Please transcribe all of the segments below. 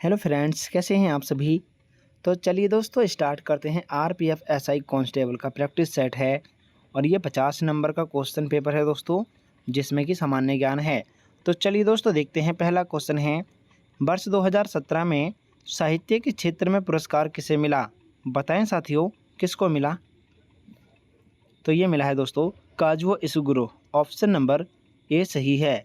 Hello friends, कैसे हैं आप सभी। तो चलिए दोस्तों स्टार्ट करते हैं। आरपीएफ एसआई कांस्टेबल का प्रैक्टिस सेट है और ये 50 नंबर का क्वेश्चन पेपर है दोस्तों, जिसमें कि सामान्य ज्ञान है। तो चलिए दोस्तों देखते हैं। पहला क्वेश्चन है, वर्ष 2017 में साहित्य के क्षेत्र में पुरस्कार किसे मिला? बताएं साथियों, किसको मिला? तो ये मिला है दोस्तों काजुओ इसुगुरो। ऑप्शन नंबर ए सही है।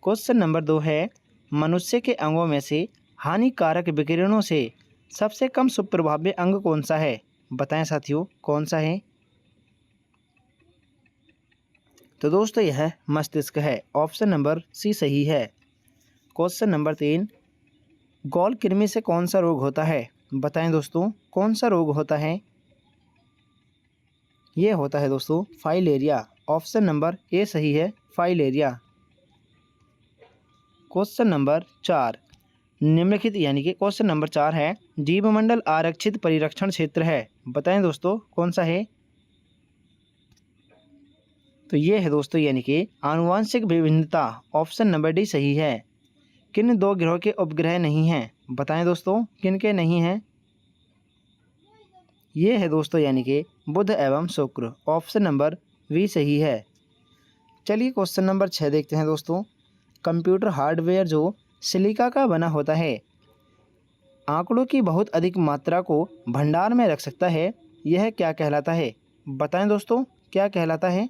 क्वेश्चन नंबर 2 है, मनुष्य के अंगों में से हानिकारक विकिरणों से सबसे कम सुप्रभाव्य अंग कौन सा है? बताएं साथियों, कौन सा है? तो दोस्तों यह मस्तिष्क है। ऑप्शन नंबर सी सही है। क्वेश्चन नंबर 3, गॉल कृमि से कौन सा रोग होता है? बताएं दोस्तों, कौन सा रोग होता है? ये होता है दोस्तों फाइलेरिया। ऑप्शन नंबर ए सही है, फाइलेरिया। क्वेश्चन नंबर 4, निम्नलिखित यानी कि क्वेश्चन नंबर 4 है, जीवमंडल आरक्षित परिरक्षण क्षेत्र है। बताएं दोस्तों, कौन सा है? तो ये है दोस्तों यानी कि आनुवंशिक विभिन्नता। ऑप्शन नंबर डी सही है। किन दो ग्रहों के उपग्रह नहीं हैं? बताएं दोस्तों, किन के नहीं हैं? ये है दोस्तों यानी कि बुध एवं शुक्र। ऑप्शन नंबर वी सही है। चलिए क्वेश्चन नंबर 6 देखते हैं दोस्तों। कंप्यूटर हार्डवेयर जो सिलिका का बना होता है, आंकड़ों की बहुत अधिक मात्रा को भंडार में रख सकता है, यह क्या कहलाता है? बताएं दोस्तों, क्या कहलाता है?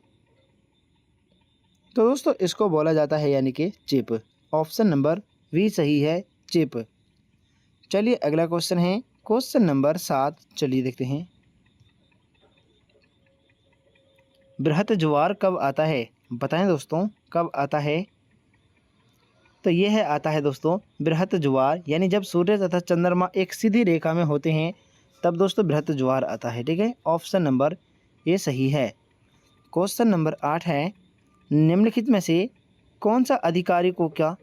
तो दोस्तों इसको बोला जाता है यानी कि चिप। ऑप्शन नंबर वी सही है, चिप। चलिए अगला क्वेश्चन है, क्वेश्चन नंबर 7। चलिए देखते हैं। बृहत ज्वार कब आता है? बताएं दोस्तों, कब आता है? तो यह है आता है दोस्तों बृहत ज्वार, यानी जब सूर्य तथा चंद्रमा एक सीधी रेखा में होते हैं तब दोस्तों बृहत ज्वार आता है। ठीक है, ऑप्शन नंबर ए सही है। क्वेश्चन नंबर 8 है, निम्नलिखित में से कौन सा अधिकारी को क्या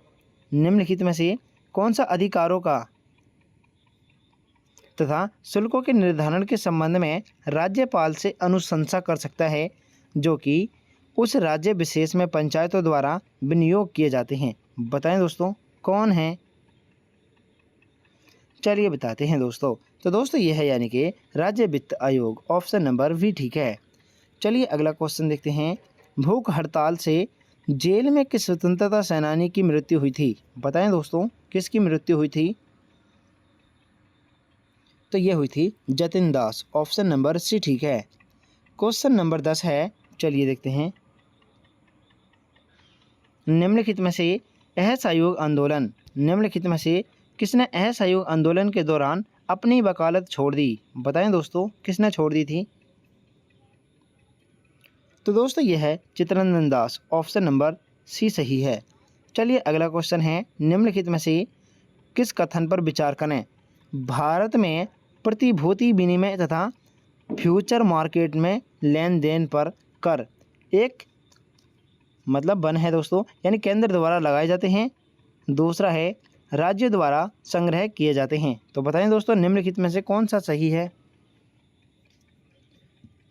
निम्नलिखित में से कौन सा अधिकारों का तथा शुल्कों के निर्धारण के संबंध में राज्यपाल से अनुशंसा कर सकता है, जो कि उस राज्य विशेष में पंचायतों द्वारा विनियोग किए जाते हैं? बताएं दोस्तों, कौन है? चलिए बताते हैं दोस्तों। तो दोस्तों यह है यानी कि राज्य वित्त आयोग। ऑप्शन नंबर वी ठीक है। चलिए अगला क्वेश्चन देखते हैं। भूख हड़ताल से जेल में किस स्वतंत्रता सेनानी की मृत्यु हुई थी? बताएं दोस्तों, किसकी मृत्यु हुई थी? तो ये हुई थी जतिन दास। ऑप्शन नंबर सी ठीक है। क्वेश्चन नंबर 10 है। चलिए देखते हैं। निम्नलिखित में से असहयोग आंदोलन निम्नलिखित में से किसने असहयोग आंदोलन के दौरान अपनी वकालत छोड़ दी? बताएं दोस्तों, किसने छोड़ दी थी? तो दोस्तों यह है चित्तरंजन दास। ऑप्शन नंबर सी सही है। चलिए अगला क्वेश्चन है, निम्नलिखित में से किस कथन पर विचार करें? भारत में प्रतिभूति विनिमय तथा फ्यूचर मार्केट में लेन देन पर कर एक मतलब वन है दोस्तों, यानी केंद्र द्वारा लगाए जाते हैं। दूसरा है राज्य द्वारा संग्रह किए जाते हैं। तो बताएं दोस्तों, निम्नलिखित में से कौन सा सही है?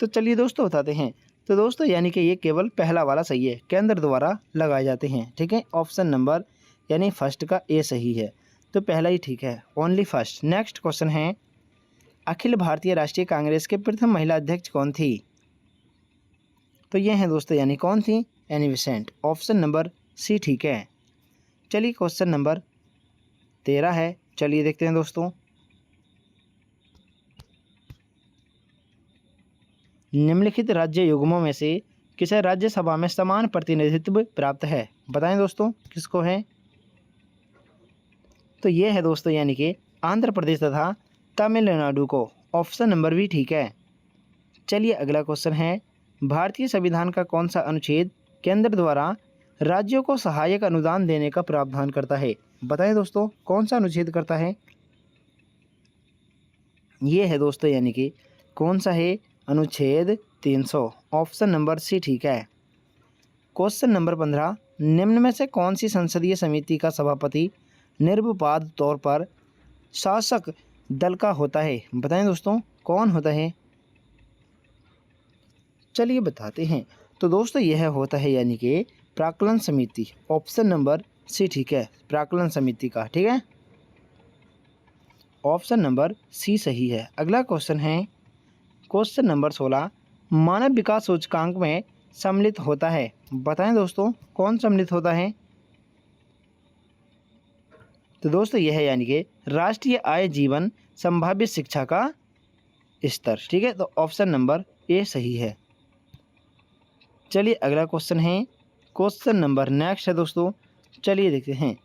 तो चलिए दोस्तों बताते हैं। तो दोस्तों यानी कि ये केवल पहला वाला सही है, केंद्र द्वारा लगाए जाते हैं। ठीक है, ऑप्शन नंबर यानी फर्स्ट का ए सही है। तो पहला ही ठीक है, ओनली फर्स्ट। नेक्स्ट क्वेश्चन है, अखिल भारतीय राष्ट्रीय कांग्रेस के प्रथम महिला अध्यक्ष कौन थी? तो ये हैं दोस्तों यानी कौन थी? Annie Besant. Option number C ठीक है। चलिए क्वेश्चन नंबर 13 है। चलिए देखते हैं दोस्तों। निम्नलिखित राज्य युग्मों में से किसे राज्यसभा में समान प्रतिनिधित्व प्राप्त है? बताएं दोस्तों, किसको है? तो ये है दोस्तों यानी कि आंध्र प्रदेश तथा तमिलनाडु को। ऑप्शन नंबर भी ठीक है। चलिए अगला क्वेश्चन है, भारतीय संविधान का कौन सा अनुच्छेद केंद्र द्वारा राज्यों को सहायक अनुदान देने का प्रावधान करता है? बताएं दोस्तों, कौन सा अनुच्छेद करता है? ये है दोस्तों यानी कि कौन सा है? अनुच्छेद 300। ऑप्शन नंबर सी ठीक है। क्वेश्चन नंबर 15, निम्न में से कौन सी संसदीय समिति का सभापति निर्विवाद तौर पर शासक दल का होता है? बताएं दोस्तों, कौन होता है? चलिए बताते हैं। तो दोस्तों यह होता है यानी कि प्राक्कलन समिति। ऑप्शन नंबर सी ठीक है, प्राक्कलन समिति का। ठीक है, ऑप्शन नंबर सी सही है। अगला क्वेश्चन है क्वेश्चन नंबर 16, मानव विकास सूचकांक में सम्मिलित होता है। बताएं दोस्तों कौन सम्मिलित होता है। तो दोस्तों यह है यानी कि राष्ट्रीय आय जीवन संभाव्य शिक्षा का स्तर। ठीक है, तो ऑप्शन नंबर ए सही है। चलिए अगला क्वेश्चन है क्वेश्चन नंबर नेक्स्ट है दोस्तों। चलिए देखते हैं,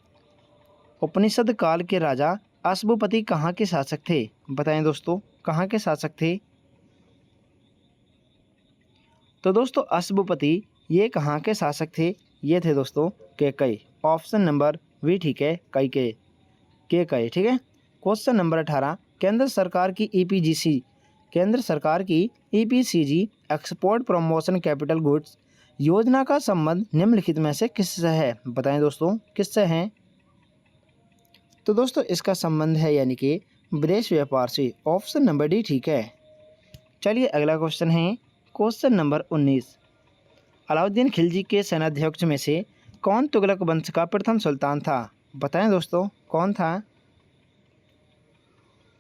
उपनिषद काल के राजा अश्वपति कहाँ के शासक थे। बताएं दोस्तों कहाँ के शासक थे। तो दोस्तों अश्वपति ये कहाँ के शासक थे। ये थे दोस्तों कैकई। ऑप्शन नंबर बी ठीक है, कैकई। ठीक है। क्वेश्चन नंबर 18, केंद्र सरकार की EPCG export promotion capital goods योजना का संबंध निम्नलिखित में से किससे है। बताएं दोस्तों किससे है। तो दोस्तों इसका संबंध है यानी कि विदेश व्यापार से। ऑप्शन नंबर डी ठीक है। चलिए अगला क्वेश्चन है क्वेश्चन नंबर 19, अलाउद्दीन खिलजी के सेनाध्यक्ष में से कौन तुगलक वंश का प्रथम सुल्तान था। बताएं दोस्तों कौन था।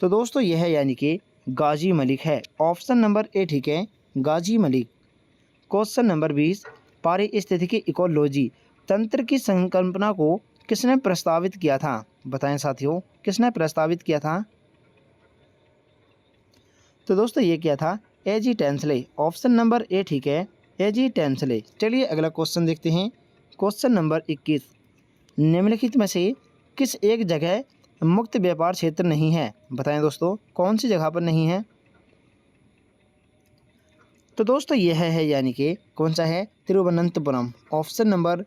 तो दोस्तों यह है यानी कि गाजी मलिक है। ऑप्शन नंबर ए ठीक है, गाजी मलिक। क्वेश्चन नंबर 20, पारिस्थितिकी इकोलॉजी तंत्र की संकल्पना को किसने प्रस्तावित किया था। बताएं साथियों किसने प्रस्तावित किया था। तो दोस्तों ये क्या था, A.G. टेंसले। ऑप्शन नंबर ए ठीक है, A.G. टेंसले। चलिए अगला क्वेश्चन देखते हैं क्वेश्चन नंबर 21, निम्नलिखित में से किस एक जगह मुक्त व्यापार क्षेत्र नहीं है। बताएं दोस्तों कौन सी जगह पर नहीं है। तो दोस्तों यह है यानी कि कौन सा है, तिरुवनंतपुरम। ऑप्शन नंबर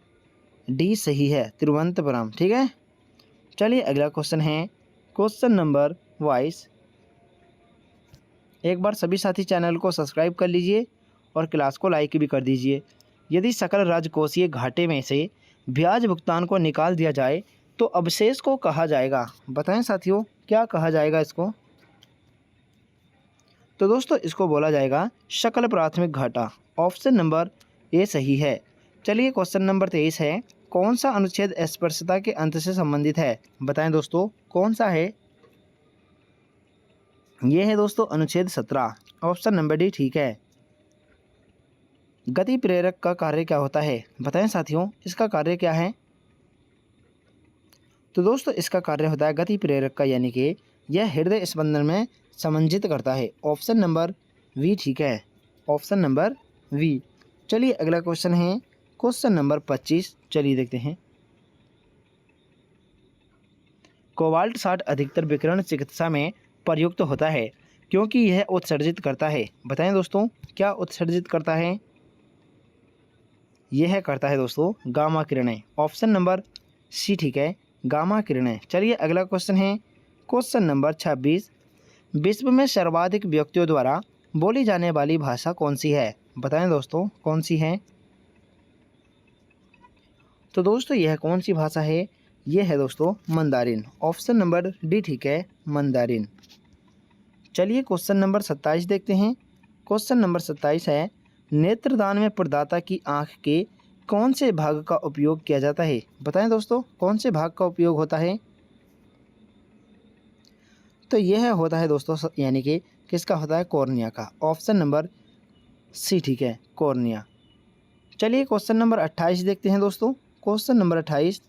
डी सही है, तिरुवनंतपुरम। ठीक है। चलिए अगला क्वेश्चन है क्वेश्चन नंबर 22। एक बार सभी साथी चैनल को सब्सक्राइब कर लीजिए और क्लास को लाइक भी कर दीजिए। यदि सकल राजकोषीय घाटे में से ब्याज भुगतान को निकाल दिया जाए तो अवशेष को कहा जाएगा। बताएं साथियों क्या कहा जाएगा इसको। तो दोस्तों इसको बोला जाएगा सकल प्राथमिक घाटा। ऑप्शन नंबर ए सही है। चलिए क्वेश्चन नंबर 23 है, कौन सा अनुच्छेद अस्पृश्यता के अंत से संबंधित है। बताएं दोस्तों कौन सा है। ये है दोस्तों अनुच्छेद 17। ऑप्शन नंबर डी ठीक है। गति प्रेरक का कार्य क्या होता है। बताएं साथियों इसका कार्य क्या है। तो दोस्तों इसका कार्य होता है गति प्रेरक का यानी कि यह हृदय स्पंदन में समंजित करता है। ऑप्शन नंबर वी ठीक है, ऑप्शन नंबर वी। चलिए अगला क्वेश्चन है क्वेश्चन नंबर 25। चलिए देखते हैं, कोबाल्ट 60 अधिकतर विकिरण चिकित्सा में प्रयुक्त होता है क्योंकि यह उत्सर्जित करता है। बताएं दोस्तों क्या उत्सर्जित करता है। यह करता है दोस्तों गामा किरणें। ऑप्शन नंबर सी ठीक है, गामा किरणें। चलिए अगला क्वेश्चन है क्वेश्चन नंबर 26, विश्व में सर्वाधिक व्यक्तियों द्वारा बोली जाने वाली भाषा कौन सी है। बताएं दोस्तों कौन सी है। तो दोस्तों यह कौन सी भाषा है, यह है दोस्तों मंदारिन। ऑप्शन नंबर डी ठीक है, मंदारिन। चलिए क्वेश्चन नंबर 27 देखते हैं। क्वेश्चन नंबर 27 है, नेत्रदान में प्रदाता की आँख के कौन से भाग का उपयोग किया जाता है। बताएं दोस्तों कौन से भाग का उपयोग होता है। तो यह होता है दोस्तों यानी कि किसका होता है, कॉर्निया का। ऑप्शन नंबर सी ठीक है, कॉर्निया। चलिए क्वेश्चन नंबर 28 देखते हैं दोस्तों। क्वेश्चन नंबर 28,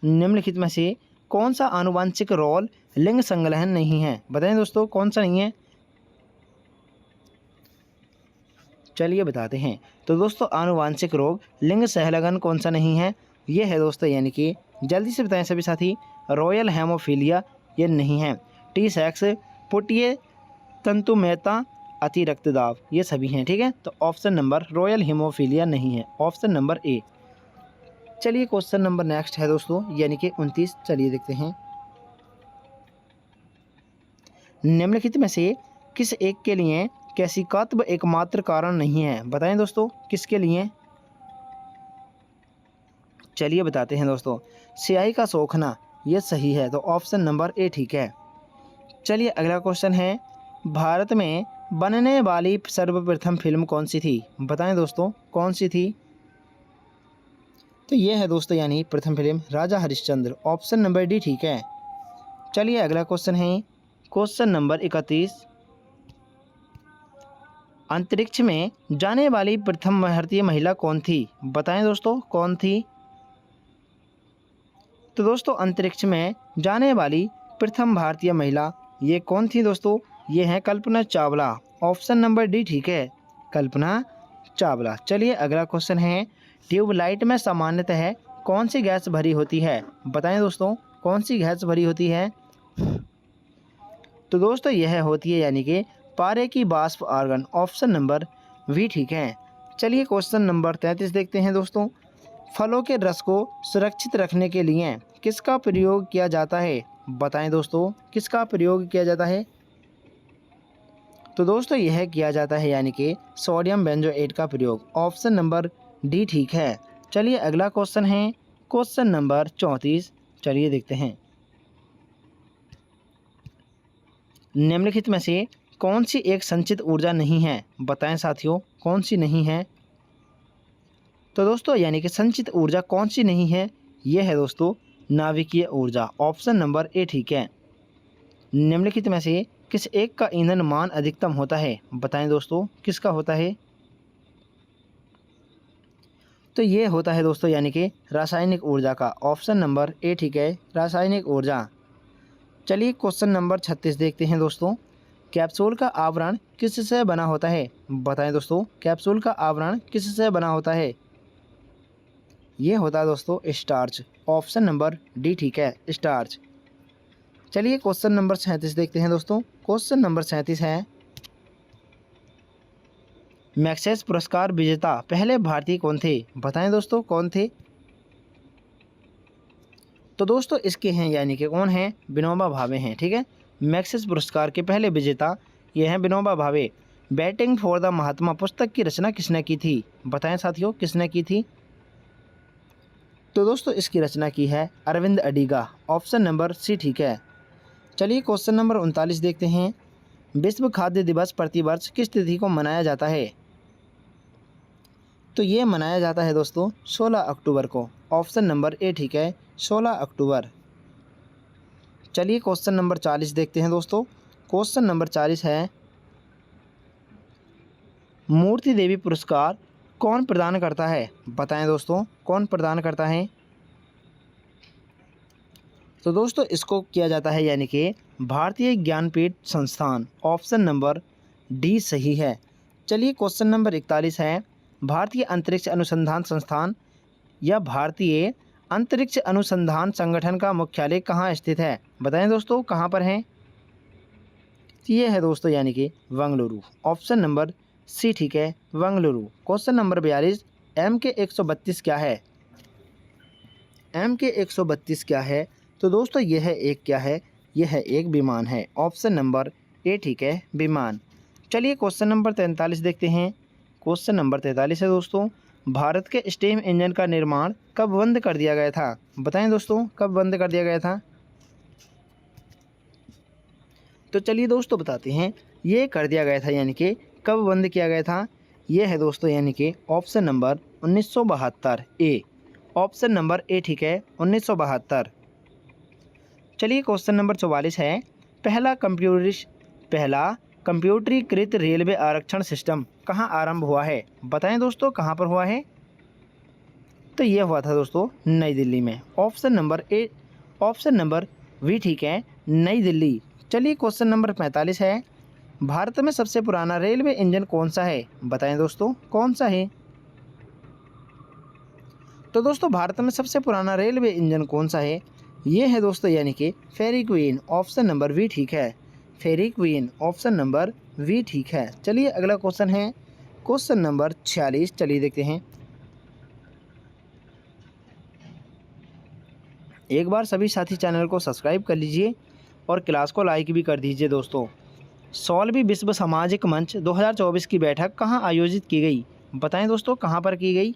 निम्नलिखित में से कौन सा आनुवंशिक रोल लिंग संलग्न नहीं है। बताएं दोस्तों कौन सा नहीं है। चलिए बताते हैं। तो दोस्तों आनुवंशिक रोग लिंग संलग्न कौन सा नहीं है, ये है दोस्तों यानी कि जल्दी से बताएं सभी साथी, रॉयल हेमोफीलिया ये नहीं है, टी सेक्स, पुटिये तंतुमयता, अति रक्तदाब ये सभी हैं। ठीक है, तो ऑप्शन नंबर रॉयल हेमोफीलिया नहीं है, ऑप्शन नंबर ए। चलिए क्वेश्चन नंबर नेक्स्ट है दोस्तों यानी कि 29। चलिए देखते हैं, निम्नलिखित में से किस एक के लिए कैसिकात्व एकमात्र कारण नहीं है। बताएं दोस्तों किसके लिए। चलिए बताते हैं दोस्तों, स्याही का सोखना ये सही है, तो ऑप्शन नंबर ए ठीक है। चलिए अगला क्वेश्चन है, भारत में बनने वाली सर्वप्रथम फिल्म कौन सी थी। बताएं दोस्तों कौन सी थी। तो ये है दोस्तों यानी प्रथम फिल्म राजा हरिश्चंद्र। ऑप्शन नंबर डी ठीक है। चलिए अगला क्वेश्चन है क्वेश्चन नंबर 31। अंतरिक्ष में जाने वाली प्रथम भारतीय महिला कौन थी? बताएं दोस्तों कौन थी? तो दोस्तों अंतरिक्ष में जाने वाली प्रथम भारतीय महिला ये कौन थी दोस्तों? ये है Kalpana Chawla. Option number D ठीक है, कल्पना चावला। चलिए अगला क्वेश्चन है ट्यूबलाइट में सामान्यतः कौन सी गैस भरी होती है? बताएं दोस्तों कौन सी गैस भरी होती है? तो दोस्तों यह होती है यानी कि पारे की वाष्प आर्गन। ऑप्शन नंबर वी ठीक है। चलिए क्वेश्चन नंबर 33 देखते हैं दोस्तों। फलों के रस को सुरक्षित रखने के लिए किसका प्रयोग किया जाता है? बताएं दोस्तों किसका प्रयोग किया जाता है? तो दोस्तों यह किया जाता है यानी कि सोडियम बेंजोएट का प्रयोग। ऑप्शन नंबर डी ठीक है। चलिए अगला क्वेश्चन है क्वेश्चन नंबर 34। चलिए देखते हैं निम्नलिखित में से कौन सी एक संचित ऊर्जा नहीं है? बताएं साथियों कौन सी नहीं है? तो दोस्तों यानी कि संचित ऊर्जा कौन सी नहीं है? यह है दोस्तों नाभिकीय ऊर्जा। ऑप्शन नंबर ए ठीक है। निम्नलिखित में से किस एक का ईंधन मान अधिकतम होता है? बताएं दोस्तों किसका होता है? तो ये होता है दोस्तों यानी कि रासायनिक ऊर्जा का। ऑप्शन नंबर ए ठीक है, रासायनिक ऊर्जा। चलिए क्वेश्चन नंबर 36 देखते हैं दोस्तों। कैप्सूल का आवरण किससे बना होता है? बताएं दोस्तों कैप्सूल का आवरण किससे बना होता है? ये होता है दोस्तों स्टार्च। ऑप्शन नंबर डी ठीक है, स्टार्च। चलिए क्वेश्चन नंबर 37 देखते हैं दोस्तों। क्वेश्चन नंबर 37 है मैक्सेस पुरस्कार विजेता पहले भारतीय कौन थे? बताएं दोस्तों कौन थे? तो दोस्तों इसके हैं यानी कि कौन हैं? विनोबा भावे हैं। ठीक है, मैक्सेस पुरस्कार के पहले विजेता ये हैं Vinoba Bhave. Batting for the महात्मा पुस्तक की रचना किसने की थी? बताएं साथियों किसने की थी? तो दोस्तों इसकी रचना की है Aravind Adiga. Option number C ठीक है। चलिए क्वेश्चन नंबर 39 देखते हैं। विश्व खाद्य दिवस प्रतिवर्ष किस तिथि को मनाया जाता है? तो ये मनाया जाता है दोस्तों 16 अक्टूबर को। ऑप्शन नंबर ए ठीक है, 16 अक्टूबर। चलिए क्वेश्चन नंबर 40 देखते हैं दोस्तों। क्वेश्चन नंबर 40 है मूर्ति देवी पुरस्कार कौन प्रदान करता है? बताएं दोस्तों कौन प्रदान करता है? तो दोस्तों इसको किया जाता है यानी कि भारतीय ज्ञानपीठ संस्थान। ऑप्शन नंबर डी सही है। चलिए क्वेश्चन नंबर 41 है भारतीय अंतरिक्ष अनुसंधान संस्थान या भारतीय अंतरिक्ष अनुसंधान संगठन का मुख्यालय कहाँ स्थित है? बताएं दोस्तों कहाँ पर है? ये है दोस्तों यानी कि बेंगलुरु। ऑप्शन नंबर सी ठीक है, बेंगलुरु। क्वेश्चन नंबर 42 MK132 क्या है? MK132 क्या है? तो दोस्तों यह एक क्या है? यह एक विमान है। ऑप्शन नंबर ए ठीक है, विमान। चलिए क्वेश्चन नंबर 43 देखते हैं। क्वेश्चन नंबर 43 है दोस्तों भारत के स्टीम इंजन का निर्माण कब बंद कर दिया गया था? बताएं दोस्तों कब बंद कर दिया गया था? तो चलिए दोस्तों बताते हैं ये कर दिया गया था यानी कि कब बंद किया गया था? ये है दोस्तों यानी कि ऑप्शन नंबर 1972 ए। ऑप्शन नंबर ए ठीक है, 1972। चलिए क्वेश्चन नंबर 44 है पहला कंप्यूटरीकृत रेलवे आरक्षण सिस्टम कहाँ आरंभ हुआ है? बताएं दोस्तों कहाँ पर हुआ है? तो ये हुआ था दोस्तों नई दिल्ली में। Option number A, option number B ठीक है, नई दिल्ली। चलिए क्वेश्चन नंबर 45 है भारत में सबसे पुराना रेलवे इंजन कौन सा है? बताएं दोस्तों कौन सा है? तो दोस्तों भारत में सबसे पुराना रेलवे इंजन कौन सा है? ये है दोस्तों यानी कि फेरी क्वीन। ऑप्शन नंबर वी ठीक है, फेरी क्वीन। ऑप्शन नंबर वी ठीक है। चलिए अगला क्वेश्चन है क्वेश्चन नंबर 46। चलिए देखते हैं। एक बार सभी साथी चैनल को सब्सक्राइब कर लीजिए और क्लास को लाइक भी कर दीजिए दोस्तों। 16वीं विश्व सामाजिक मंच 2024 की बैठक कहाँ आयोजित की गई? बताएं दोस्तों कहाँ पर की गई?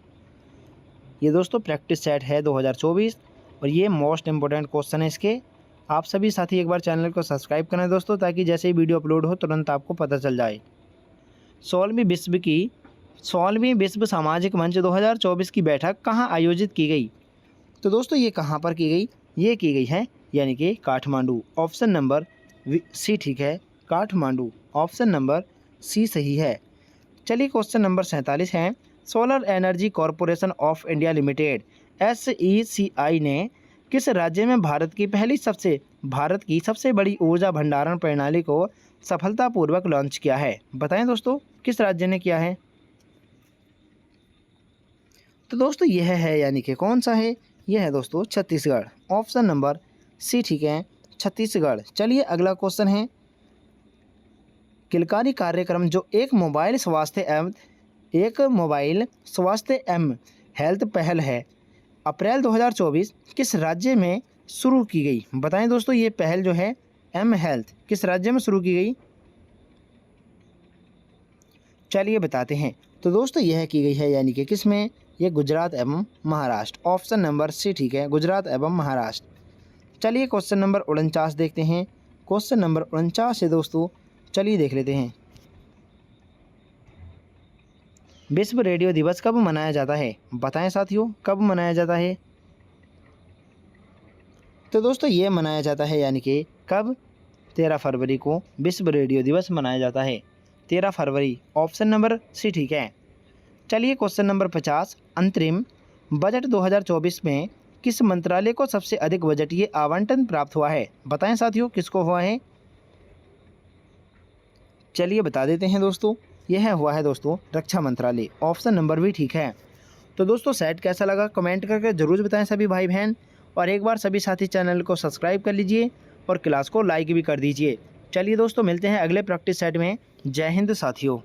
ये दोस्तों प्रैक्टिस सेट है 2024 और ये मोस्ट इम्पोर्टेंट क्वेश्चन है इसके। आप सभी साथी एक बार चैनल को सब्सक्राइब करें दोस्तों ताकि जैसे ही वीडियो अपलोड हो तुरंत आपको पता चल जाए। 16वीं विश्व की 16वीं विश्व सामाजिक मंच 2024 की बैठक कहाँ आयोजित की गई? तो दोस्तों ये कहाँ पर की गई? ये की गई है यानी कि काठमांडू। ऑप्शन नंबर सी ठीक है, काठमांडू। ऑप्शन नंबर सी सही है। चलिए क्वेश्चन नंबर 47 है। Solar energy corporation of India limited SECI ने किस राज्य में भारत की सबसे बड़ी ऊर्जा भंडारण प्रणाली को सफलतापूर्वक लॉन्च किया है? बताएं दोस्तों किस राज्य ने किया है? तो दोस्तों यह है यानी कि कौन सा है? यह है दोस्तों छत्तीसगढ़। ऑप्शन नंबर सी ठीक है, छत्तीसगढ़। चलिए अगला क्वेश्चन है। किलकारी कार्यक्रम जो एक मोबाइल स्वास्थ्य एवं हेल्थ पहल है, अप्रैल 2024 किस राज्य में शुरू की गई? बताएं दोस्तों ये पहल जो है एम हेल्थ किस राज्य में शुरू की गई? चलिए बताते हैं। तो दोस्तों यह की गई है यानी कि किस में? ये गुजरात एवं महाराष्ट्र। ऑप्शन नंबर सी ठीक है, गुजरात एवं महाराष्ट्र। चलिए क्वेश्चन नंबर 49 देखते हैं। क्वेश्चन नंबर 49 है दोस्तों, चलिए देख लेते हैं। विश्व रेडियो दिवस कब मनाया जाता है? बताएं साथियों कब मनाया जाता है? तो दोस्तों ये मनाया जाता है यानी कि कब? 13 फरवरी को विश्व रेडियो दिवस मनाया जाता है, 13 फरवरी। ऑप्शन नंबर सी ठीक है। चलिए क्वेश्चन नंबर 50। अंतरिम बजट 2024 में किस मंत्रालय को सबसे अधिक बजटीय आवंटन प्राप्त हुआ है? बताएं साथियों किसको हुआ है? चलिए बता देते हैं दोस्तों, यह हुआ है दोस्तों रक्षा मंत्रालय। ऑप्शन नंबर भी ठीक है। तो दोस्तों सेट कैसा लगा कमेंट करके ज़रूर बताएं सभी भाई बहन, और एक बार सभी साथी चैनल को सब्सक्राइब कर लीजिए और क्लास को लाइक भी कर दीजिए। चलिए दोस्तों मिलते हैं अगले प्रैक्टिस सेट में। जय हिंद साथियों।